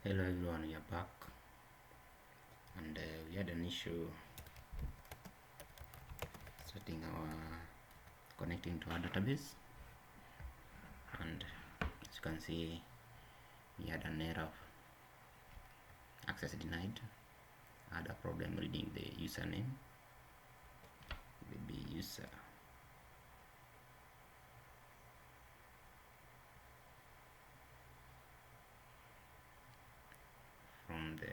Hello everyone, we are back, and we had an issue setting our connecting to our database, and as you can see we had an error of access denied. I had a problem reading the username, maybe user from the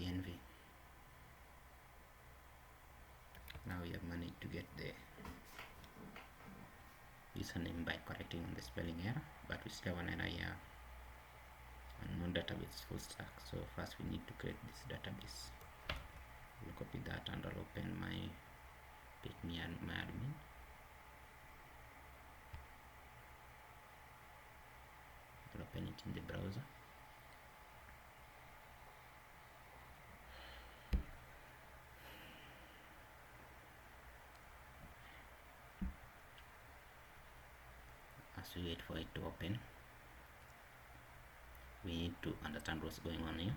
.env. Now we have managed to get the username by correcting the spelling error, but we still have an error here on non-database full stack. So first we need to create this database. We'll copy that and I'll open my admin. I'll open it in the browser. As we wait for it to open, we need to understand what's going on here.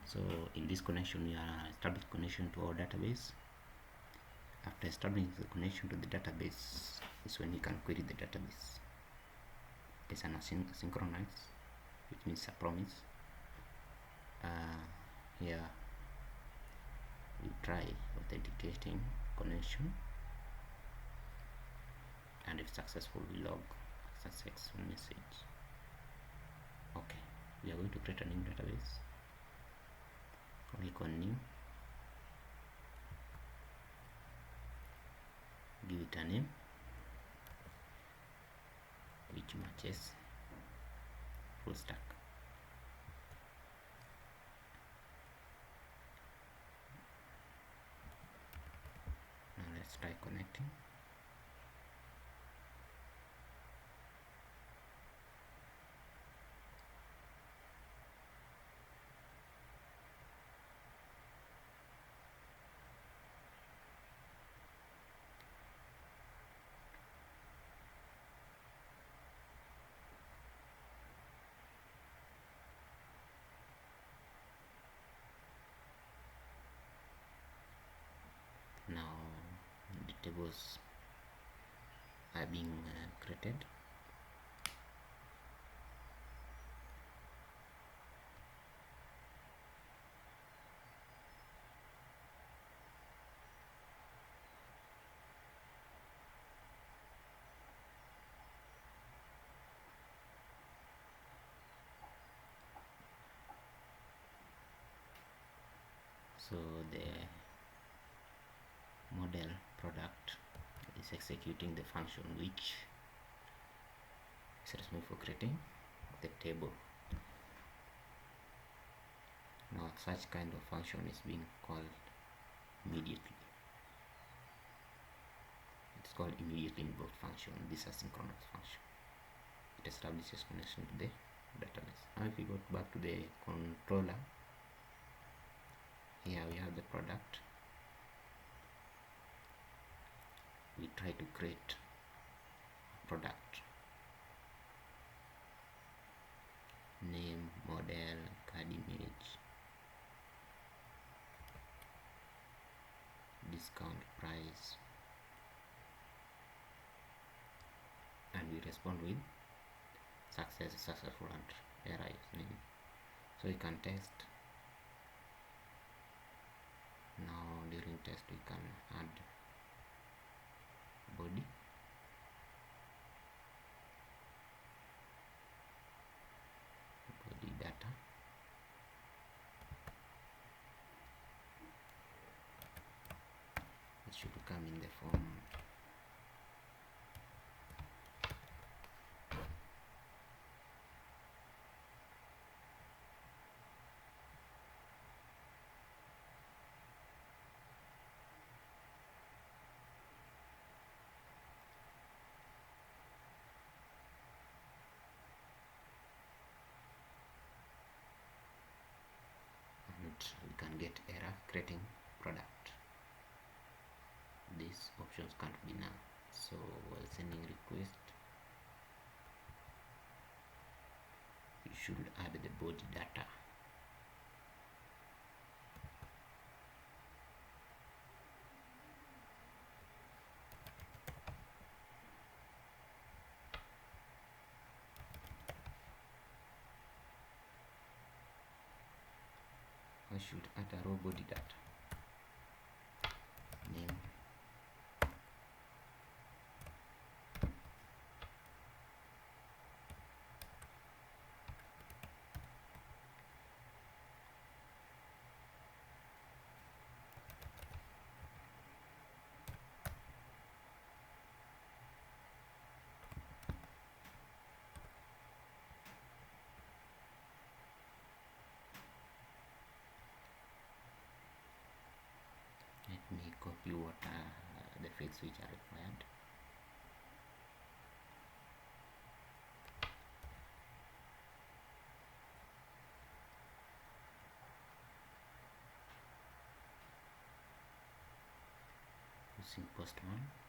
So in this connection, we are establishing connection to our database. After establishing the connection to the database is when we can query the database. It's an asynchronous, which means a promise. Here we try authenticating connection, and if successful we log successful message. Okay, we are going to create a new database. Click on new, give it a name which matches full stack. Now let's try connecting. Now the tables are being created. So the model product is executing the function which is responsible for creating the table. Now such kind of function is being called immediately. It's called immediately invoked function. This is a synchronous function. It establishes connection to the database. Now if we go back to the controller, here we have the product. We try to create a product, name, model, card image, discount price, and we respond with successful, and error is name. So we can test. Now during test we can add body, data, it should come in the form we can get error creating product. These options can't be now. So while sending request, you should add the body data. I should add a raw body data name, let me copy what the fields which are required. Using post one.